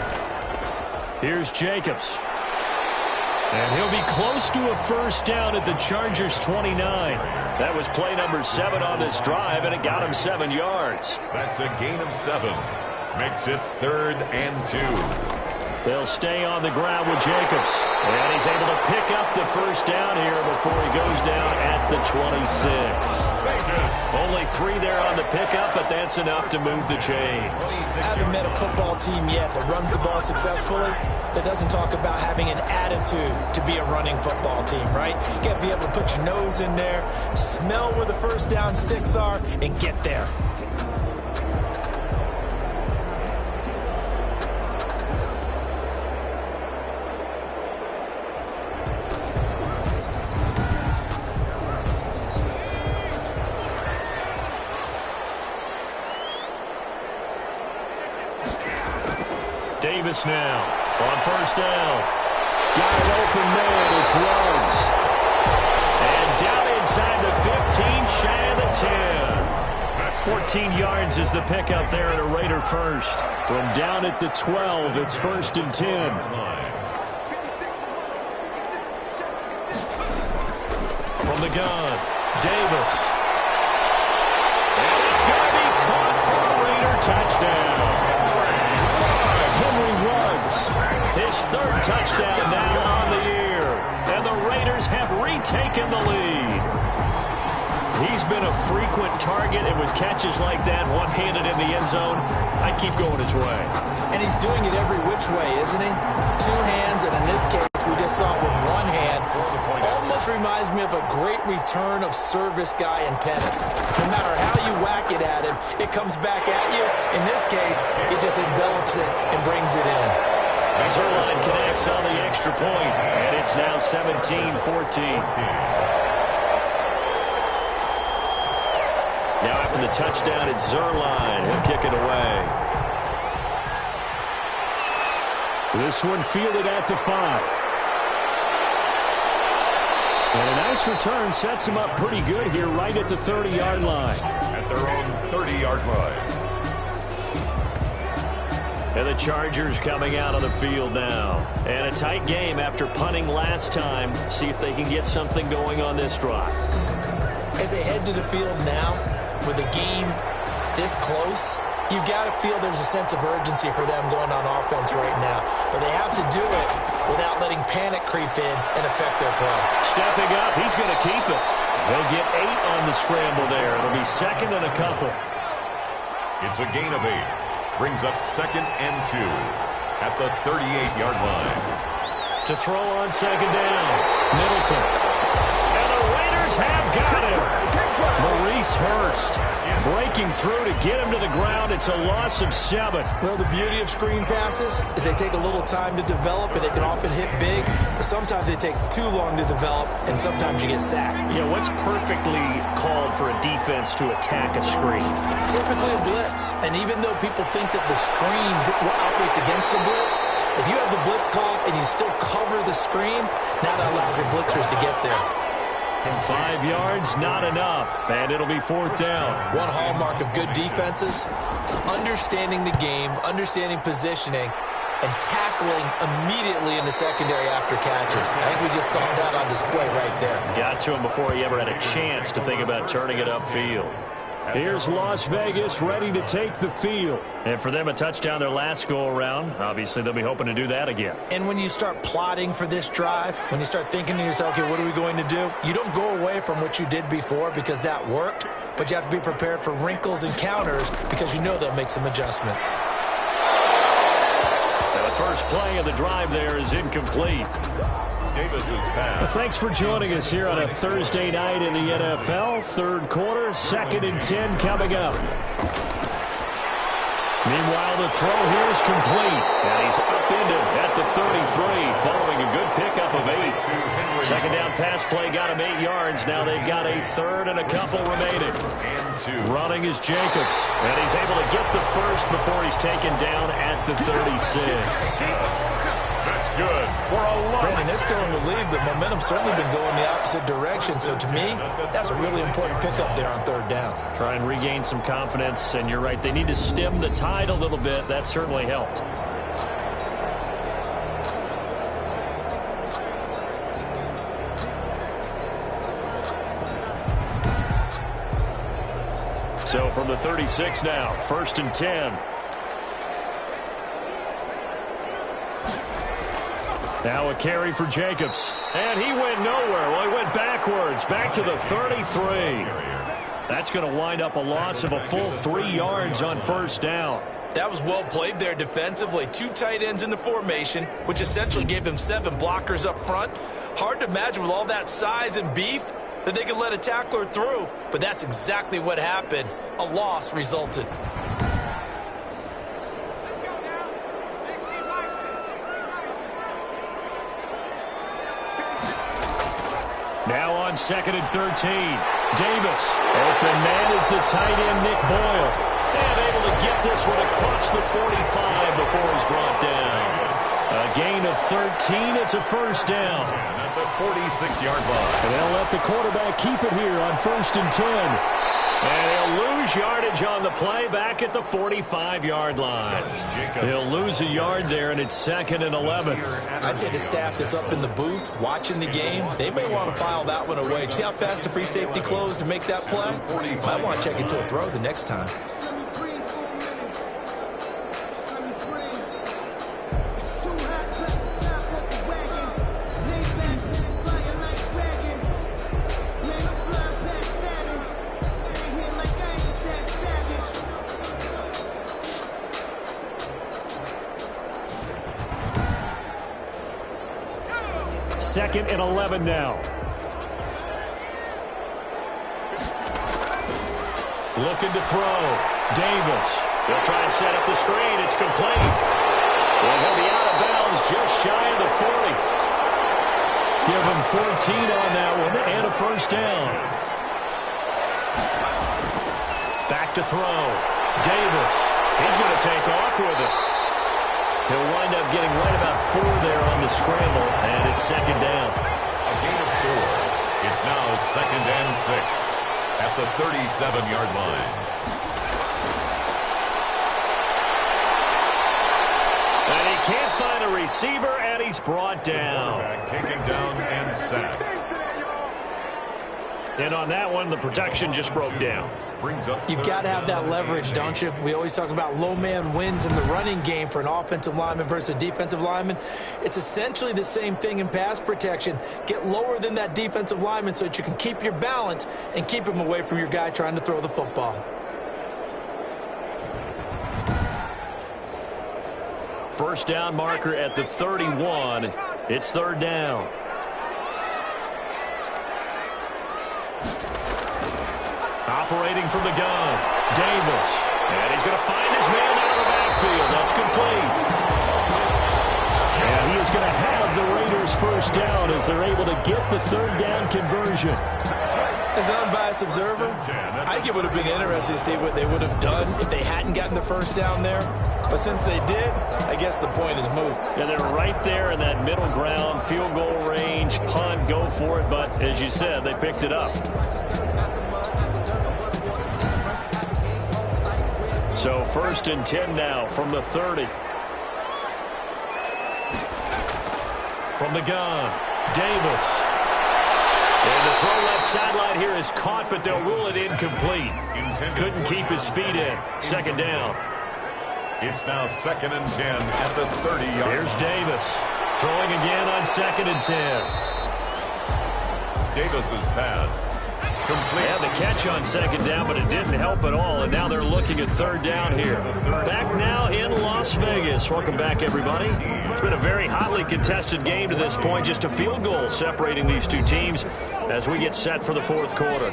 Here's Jacobs. And he'll be close to a first down at the Chargers 29. That was play number 7 on this drive, and it got him 7 yards. That's a gain of 7. Makes it 3rd and 2. They'll stay on the ground with Jacobs. And he's able to pick up the first down here before he goes down at the 26. Only 3 there on the pickup, but that's enough to move the chains. I haven't met a football team yet that runs the ball successfully that doesn't talk about having an attitude to be a running football team, right? You got to be able to put your nose in there, smell where the first down sticks are, and get there. Davis now on first down. Got an open man. It's Ruggs. And down inside the 15, shy of the 10. 14 yards is the pickup there at a Raider first. From down at the 12, it's 1st and 10. From the gun, Davis. And it's going to be caught for a Raider touchdown. His 3rd touchdown now on the year. And the Raiders have retaken the lead. He's been a frequent target, and with catches like that, one-handed in the end zone, I'd keep going his way. And he's doing it every which way, isn't he? 2 hands, and in this case, we just saw it with 1 hand. Almost reminds me of a great return of service guy in tennis. No matter how you whack it at him, it comes back at you. In this case, he just envelops it and brings it in. Zerline connects on the extra point, and it's now 17-14. Now after the touchdown, it's Zerline. He'll kick it away. This one fielded at the 5. And a nice return sets him up pretty good here right at the 30-yard line. At their own 30-yard line. And the Chargers coming out on the field now. And a tight game after punting last time. See if they can get something going on this drive. As they head to the field now, with the game this close, you've got to feel there's a sense of urgency for them going on offense right now. But they have to do it without letting panic creep in and affect their play. Stepping up, he's going to keep it. He'll get 8 on the scramble there. It'll be second and a couple. It's a gain of 8. Brings up second and 2 at the 38-yard line. To throw on second down, Middleton. And the Raiders have got him. Maurice Hurst breaking through to get him to the ground. It's a loss of 7. Well, the beauty of screen passes is they take a little time to develop, and they can often hit big, but sometimes they take too long to develop, and sometimes you get sacked. Yeah, what's perfectly called for a defense to attack a screen? Typically a blitz, and even though people think that the screen operates against the blitz, if you have the blitz call and you still cover the screen, now that allows your blitzers to get there. 5 yards, not enough, and it'll be 4th down. One hallmark of good defenses is understanding the game, understanding positioning, and tackling immediately in the secondary after catches. I think we just saw that on display right there. Got to him before he ever had a chance to think about turning it upfield. Here's Las Vegas ready to take the field. And for them, a touchdown their last go-around. Obviously, they'll be hoping to do that again. And when you start plotting for this drive, when you start thinking to yourself, okay, what are we going to do? You don't go away from what you did before because that worked, but you have to be prepared for wrinkles and counters because you know they'll make some adjustments. Now, the first play of the drive there is incomplete. Davis's pass. Well, thanks for joining us here on a Thursday night in the NFL. Third quarter, 2nd and 10 coming up. Meanwhile, the throw here is complete. And he's upended at the 33 following a good pickup of 8. Second down pass play got him 8 yards. Now they've got a third and a couple remaining. Running is Jacobs. And he's able to get the first before he's taken down at the 36. That's good for a lot. Brandon, they're still in the lead, but momentum's certainly been going the opposite direction. So to me, that's a really important pickup there on 3rd down. Try and regain some confidence, and you're right. They need to stem the tide a little bit. That certainly helped. So from the 36 now, 1st and 10. Now a carry for Jacobs. And he went nowhere. Well, he went backwards, back to the 33. That's going to wind up a loss of a full 3 yards on 1st down. That was well played there defensively. 2 tight ends in the formation, which essentially gave them 7 blockers up front. Hard to imagine with all that size and beef that they could let a tackler through. But that's exactly what happened. A loss resulted. Now on 2nd and 13. Davis. Open man is the tight end, Nick Boyle. And able to get this one across the 45 before he's brought down. A gain of 13. It's a 1st down. At the 46-yard line. And they'll let the quarterback keep it here on 1st and 10. And he'll lose yardage on the play back at the 45-yard line. He'll lose a yard there, and it's 2nd and 11. I'd say the staff that's up in the booth watching the game, they may want to file that one away. See how fast the free safety closed to make that play? Might want to check into a throw the next time. Second and 11 now. Looking to throw. Davis. He'll try and set up the screen. It's complete. And he'll be out of bounds just shy of the 40. Give him 14 on that one and a 1st down. Back to throw. Davis. He's going to take off with it. He'll wind up getting right about 4 there on the scramble, and it's second down. A gain of 4. It's now second and 6 at the 37-yard line. And he can't find a receiver, and he's brought down. Taken down and sacked. And on that one, the protection just broke down. You've got to have that leverage, don't you? We always talk about low man wins in the running game for an offensive lineman versus a defensive lineman. It's essentially the same thing in pass protection. Get lower than that defensive lineman so that you can keep your balance and keep him away from your guy trying to throw the football. First down marker at the 31. It's third down. Operating from the gun, Davis. And he's going to find his man out of the backfield. That's complete. And he is going to have the Raiders first down as they're able to get the third down conversion. As an unbiased observer, I think it would have been interesting to see what they would have done if they hadn't gotten the first down there. But since they did, I guess the point is moot. Yeah, they're right there in that middle ground, field goal range, punt, go for it. But as you said, they picked it up. So first and 10 now from the 30. From the gun, Davis. And the throw left sideline here is caught, but they'll rule it incomplete. Couldn't keep his feet in. Second down. It's now second and 10 at the 30-yard line. Here's Davis. Throwing again on second and 10. Davis's pass. Complete. And the catch on second down, but it didn't help at all. And now they're looking at third down here. Back now in Las Vegas. Welcome back, everybody. It's been a very hotly contested game to this point. Just a field goal separating these two teams as we get set for the fourth quarter.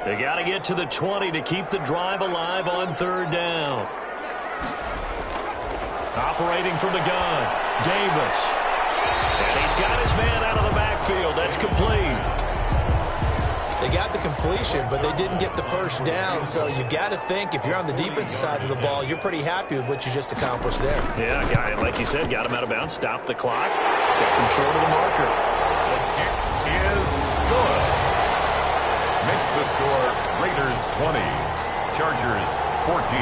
They got to get to the 20 to keep the drive alive on third down. Operating from the gun, Davis. And he's got his man out of the backfield. That's complete. They got the completion, but they didn't get the first down. So you got to think if you're on the defensive side of the ball, you're pretty happy with what you just accomplished there. Yeah, guy, like you said, got him out of bounds, stopped the clock, kept him short of the marker. The kick is good. Makes the score Raiders 20, Chargers 14.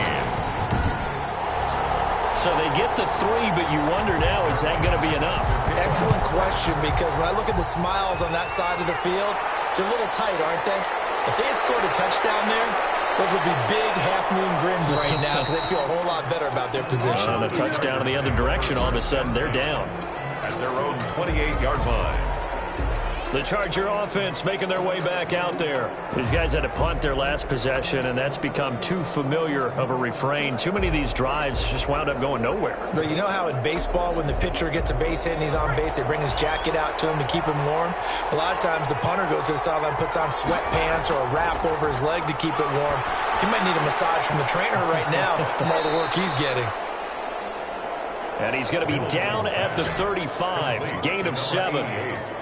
So they get the 3, but you wonder now, is that going to be enough? Excellent question, because when I look at the smiles on that side of the field, they're a little tight, aren't they? If they had scored a touchdown there, those would be big half-moon grins right now because they'd feel a whole lot better about their position. On a touchdown in the other direction, all of a sudden they're down. At their own 28-yard line. The Charger offense making their way back out there. These guys had to punt their last possession, and that's become too familiar of a refrain. Too many of these drives just wound up going nowhere. But you know how in baseball, when the pitcher gets a base hit and he's on base, they bring his jacket out to him to keep him warm? A lot of times the punter goes to the sideline, puts on sweatpants or a wrap over his leg to keep it warm. He might need a massage from the trainer right now from all the work he's getting. And he's going to be down at the 35. Gain of 7.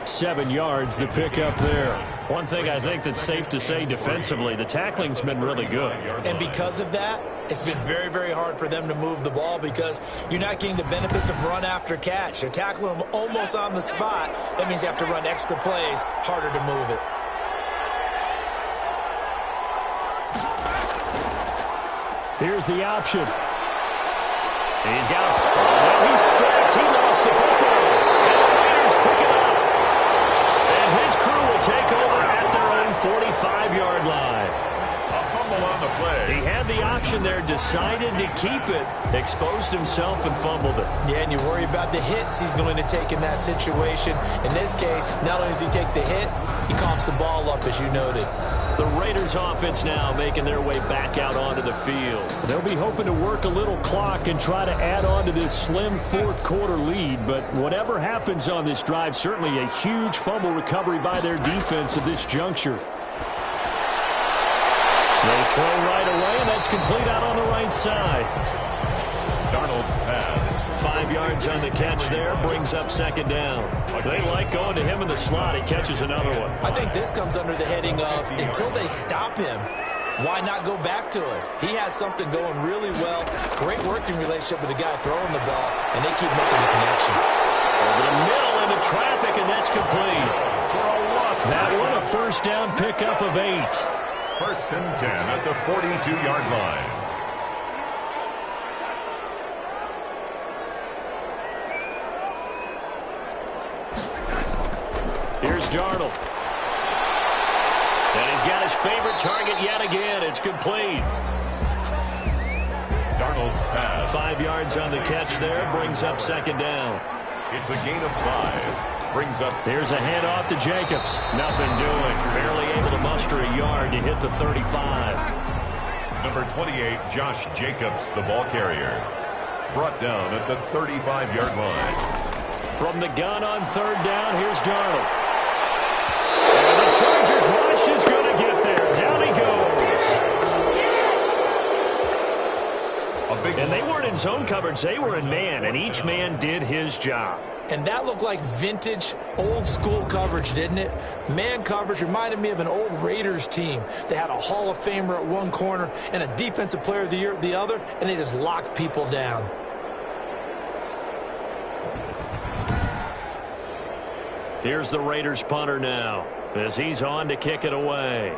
7 yards, the pickup there. One thing I think that's safe to say defensively, the tackling's been really good. And because of that, it's been very, very hard for them to move the ball because you're not getting the benefits of run after catch. They're tackling them almost on the spot. That means you have to run extra plays, harder to move it. Here's the option. He's got a... Well, he's strapped. He lost the football. And the Raiders pick it up. And his crew will take over at their own 45-yard line. A fumble on the play. He had the option there, decided to keep it, exposed himself and fumbled it. Yeah, and you worry about the hits he's going to take in that situation. In this case, not only does he take the hit, he coughs the ball up, as you noted. The Raiders offense now making their way back out onto the field. They'll be hoping to work a little clock and try to add on to this slim fourth quarter lead. But whatever happens on this drive, certainly a huge fumble recovery by their defense at this juncture. They throw right away, and that's complete out on the right side. Darnold's pass. 5 yards on the catch there, brings up second down. They like going to him in the slot. He catches another one. I think this comes under the heading of until they stop him, why not go back to it? He has something going really well. Great working relationship with the guy throwing the ball, and they keep making the connection. Over the middle into traffic, and that's complete. That one a first down pickup of 8. First and 10 at the 42-yard line. Here's Darnold. And he's got his favorite target yet again. It's complete. Darnold's pass. 5 yards on the catch there. Brings up second down. It's a gain of 5. Brings up. Here's a handoff to Jacobs. Nothing doing. Barely able to muster a yard to hit the 35. Number 28, Josh Jacobs, the ball carrier. Brought down at the 35-yard line. From the gun on third down, here's Darnold. And the Chargers rush is going to get there. Down he goes. And they weren't in zone coverage. They were in man, and each man did his job. And that looked like vintage, old-school coverage, didn't it? Man coverage reminded me of an old Raiders team. They had a Hall of Famer at one corner and a Defensive Player of the Year at the other, and they just locked people down. Here's the Raiders punter now as he's on to kick it away.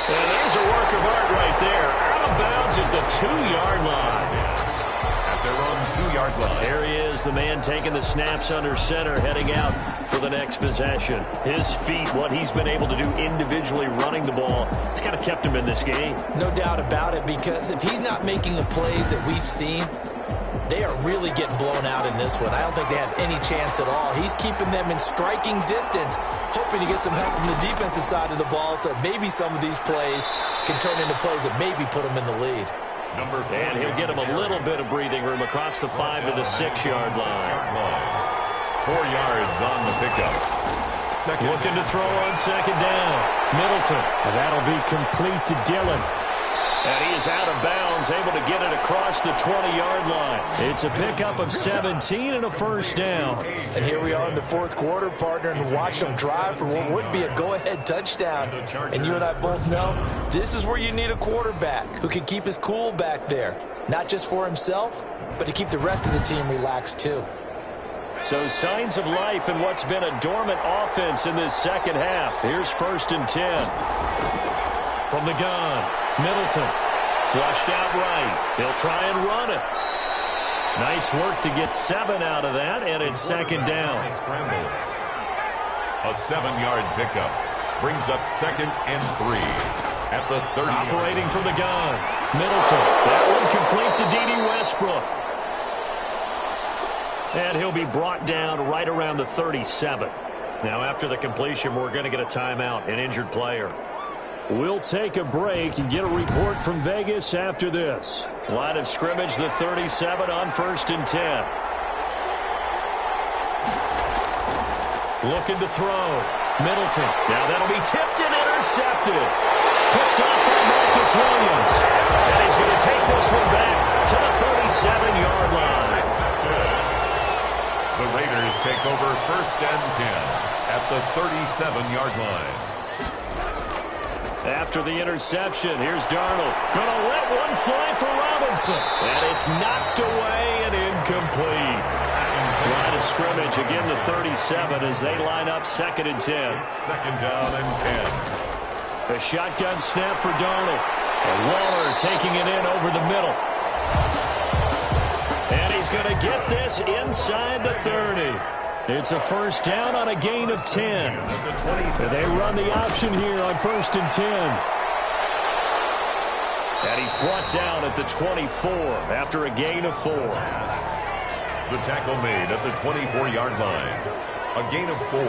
And there's a work of art right there. Out of bounds at the 2-yard line. At their own 2-yard line. There he is, the man taking the snaps under center, heading out for the next possession. His feet, what he's been able to do individually running the ball, it's kind of kept him in this game. No doubt about it, because if he's not making the plays that we've seen, they are really getting blown out in this one. I don't think they have any chance at all. He's keeping them in striking distance, hoping to get some help from the defensive side of the ball so that maybe some of these plays can turn into plays that maybe put him in the lead. And he'll get him a little bit of breathing room across the 5 to the 6-yard line. 4 yards on the pickup. Looking to throw on second down. Middleton. And that'll be complete to Dillon. And he is out of bounds, able to get it across the 20-yard line. It's a pickup of 17 and a first down. And here we are in the fourth quarter, partner, and watch them drive for what would be a go-ahead touchdown. And you and I both know this is where you need a quarterback who can keep his cool back there. Not just for himself, but to keep the rest of the team relaxed too. So signs of life in what's been a dormant offense in this second half. Here's first and 10. From the gun, Middleton. Flushed out right. He'll try and run it. Nice work to get 7 out of that, and it's second down. A 7-yard pickup brings up second and 3 at the 30. Operating from the gun, Middleton. That one complete to D.D. Westbrook. And he'll be brought down right around the 37. Now, after the completion, we're going to get a timeout, an injured player. We'll take a break and get a report from Vegas after this. Line of scrimmage, the 37 on first and 10. Looking to throw. Middleton. Now that'll be tipped and intercepted. Picked up by Marcus Williams. And he's going to take this one back to the 37-yard line. The Raiders take over first and 10 at the 37-yard line. After the interception, here's Darnold. Gonna let one fly for Robinson. And it's knocked away and incomplete. Line of scrimmage, again the 37 as they line up second and 10. Second down and 10. A shotgun snap for Darnold. And Waller taking it in over the middle. And he's going to get this inside the 30. It's a first down on a gain of 10. They run the option here on first and 10. And he's brought down at the 24 after a gain of 4. The tackle made at the 24-yard line. A gain of 4.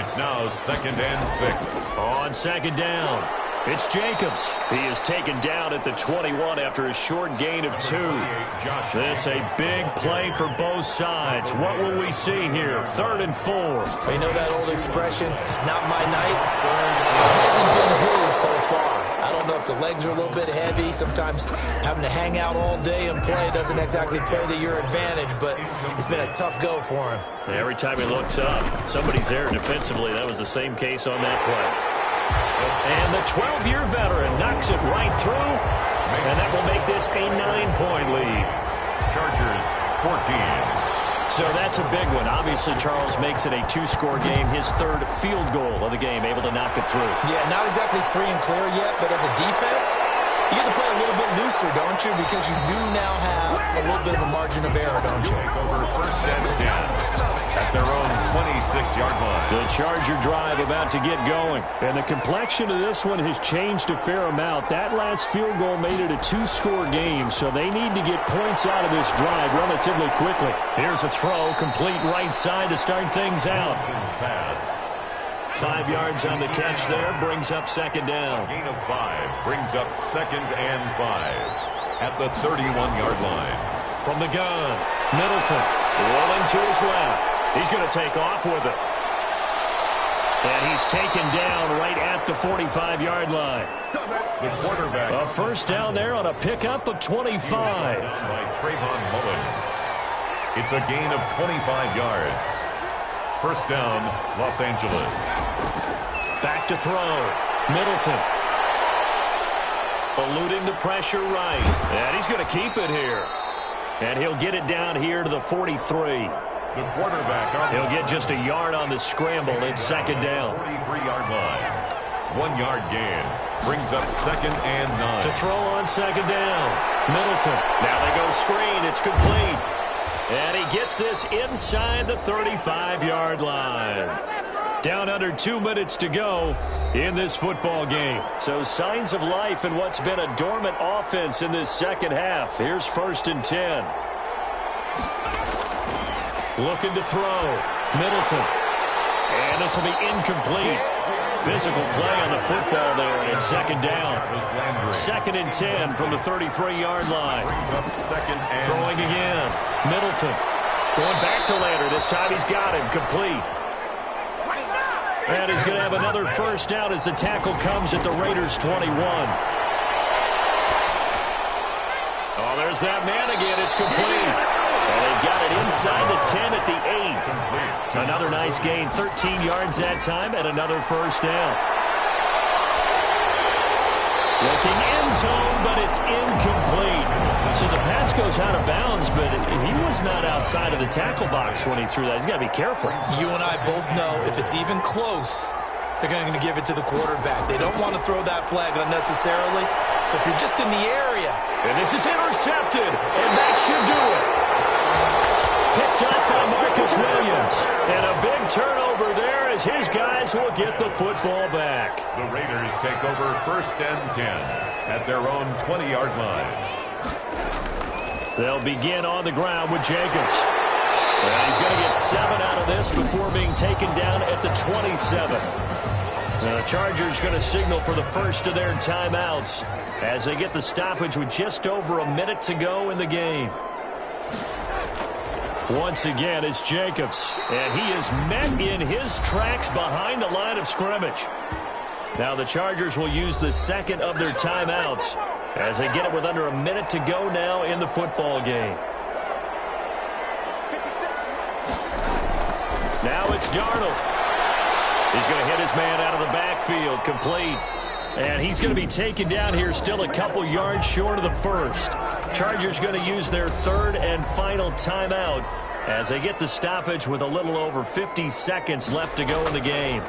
It's now second and 6. On second down, it's Jacobs. He is taken down at the 21 after a short gain of 2. This a big play for both sides. What will we see here? Third and 4. You know that old expression, it's not my night? It hasn't been his so far. I don't know if the legs are a little bit heavy. Sometimes having to hang out all day and play doesn't exactly play to your advantage, but it's been a tough go for him. Every time he looks up, somebody's there defensively. That was the same case on that play. And the 12-year veteran knocks it right through, and that will make this a 9-point lead. Chargers 14. So that's a big one. Obviously, Charles makes it a 2-score game. His third field goal of the game, able to knock it through. Yeah, not exactly free and clear yet, but as a defense, you get to play a little bit looser, don't you? Because you do now have a little bit of a margin of error, don't you? Over first and 10 at their own 26-yard line. The Charger drive about to get going. And the complexion of this one has changed a fair amount. That last field goal made it a 2-score game, so they need to get points out of this drive relatively quickly. Here's a throw, complete right side to start things out. Pass. 5 yards on the catch there, brings up second down. Gain of 5 brings up second and 5 at the 31-yard line. From the gun, Middleton rolling to his left. He's going to take off with it. And he's taken down right at the 45-yard line. The quarterback. A first down there on a pickup of 25. By Trayvon Mullen. It's a gain of 25 yards. First down, Los Angeles. Back to throw. Middleton. Eluding the pressure right. And he's going to keep it here. And he'll get it down here to the 43. The quarterback. He'll get just a yard on the scramble. It's second down. 43-yard line. 1-yard gain. Brings up second and 9. To throw on second down. Middleton. Now they go screen. It's complete. And he gets this inside the 35-yard line. Down under 2 minutes to go in this football game. So signs of life in what's been a dormant offense in this second half. Here's first and 10. Looking to throw. Middleton. And this will be incomplete. Physical play on the football there, and it's second down. Second and 10 from the 33-yard line. Throwing again. Middleton. Going back to Landry. This time he's got him. Complete. And he's going to have another first down as the tackle comes at the Raiders' 21. Oh, there's that man again. It's complete. And they've got it inside the 10 at the 8. Another nice gain. 13 yards that time and another first down. Looking end zone, but it's incomplete. So the pass goes out of bounds, but he was not outside of the tackle box when he threw that. He's got to be careful. You and I both know if it's even close, they're going to give it to the quarterback. They don't want to throw that flag unnecessarily. So if you're just in the area. And this is intercepted, and that should do it. Picked up by Marcus Williams. And a big turnover there as his guys will get the football back. The Raiders take over first and 10 at their own 20-yard line. They'll begin on the ground with Jacobs. And he's going to get 7 out of this before being taken down at the 27. And the Chargers going to signal for the first of their timeouts as they get the stoppage with just over a minute to go in the game. Once again, it's Jacobs, and he is met in his tracks behind the line of scrimmage. Now the Chargers will use the second of their timeouts as they get it with under a minute to go now in the football game. Now it's Darnold. He's going to hit his man out of the backfield, complete. And he's going to be taken down here still a couple yards short of the first. Chargers going to use their third and final timeout as they get the stoppage with a little over 50 seconds left to go in the game.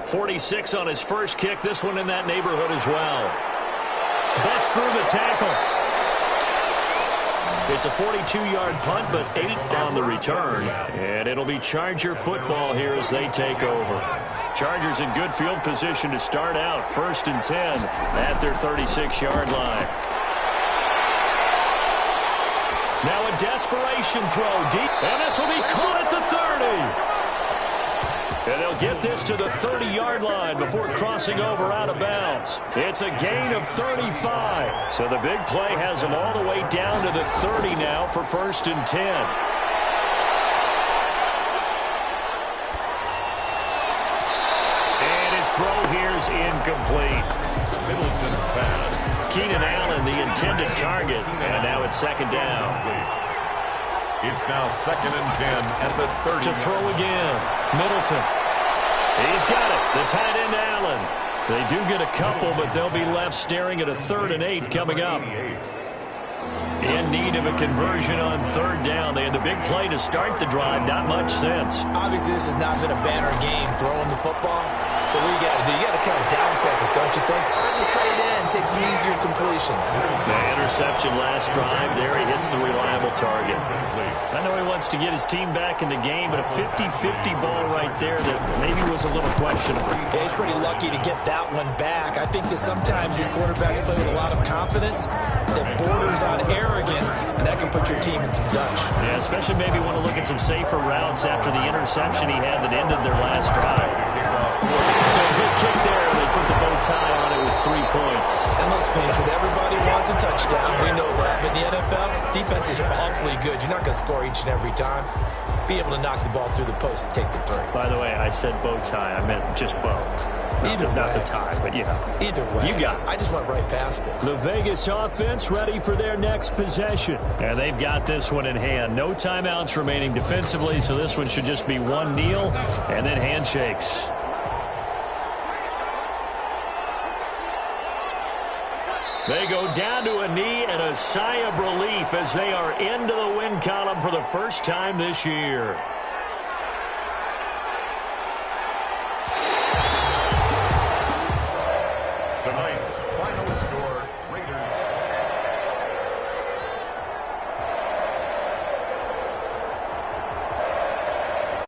46 on his first kick, this one in that neighborhood as well. Busts through the tackle. It's a 42-yard punt, but 8 on the return. And it'll be Charger football here as they take over. Chargers in good field position to start out. First and 10 at their 36-yard line. Now a desperation throw deep. And this will be caught at the 30. And they'll get this to the 30-yard line before crossing over out of bounds. It's a gain of 35. So the big play has them all the way down to the 30 now for first and 10. And his throw here's incomplete. Middleton's pass. Keenan Allen, the intended target, and now it's second down. It's now 2nd and 10 at the 30. To throw again, Middleton. He's got it. The tight end, Allen. They do get a couple, but they'll be left staring at a 3rd and 8 coming up. In need of a conversion on 3rd down. They had the big play to start the drive. Not much sense. Obviously, this has not been a banner game throwing the football. So what you got to do, you got to kind of down focus, don't you think? Find the tight end, take some easier completions. The interception last drive there. He hits the reliable target. I know he wants to get his team back in the game, but a 50-50 ball right there that maybe was a little questionable. Yeah, he's pretty lucky to get that one back. I think that sometimes these quarterbacks play with a lot of confidence that borders on arrogance, and that can put your team in some dutch. Yeah, especially maybe want to look at some safer routes after the interception he had that ended their last drive. So a good kick there. They put the bow tie on it with 3 points. And let's face it, everybody wants a touchdown. We know that. But in the NFL, defenses are awfully good. You're not going to score each and every time. Be able to knock the ball through the post and take the 3. By the way, I said bow tie. I meant just bow. Not the tie, but yeah. Either way. You got it. I just went right past it. The Vegas offense ready for their next possession. And they've got this one in hand. No timeouts remaining defensively, so this one should just be one kneel and then handshakes. They go down to a knee and a sigh of relief as they are into the win column for the first time this year. Tonight's final score, Raiders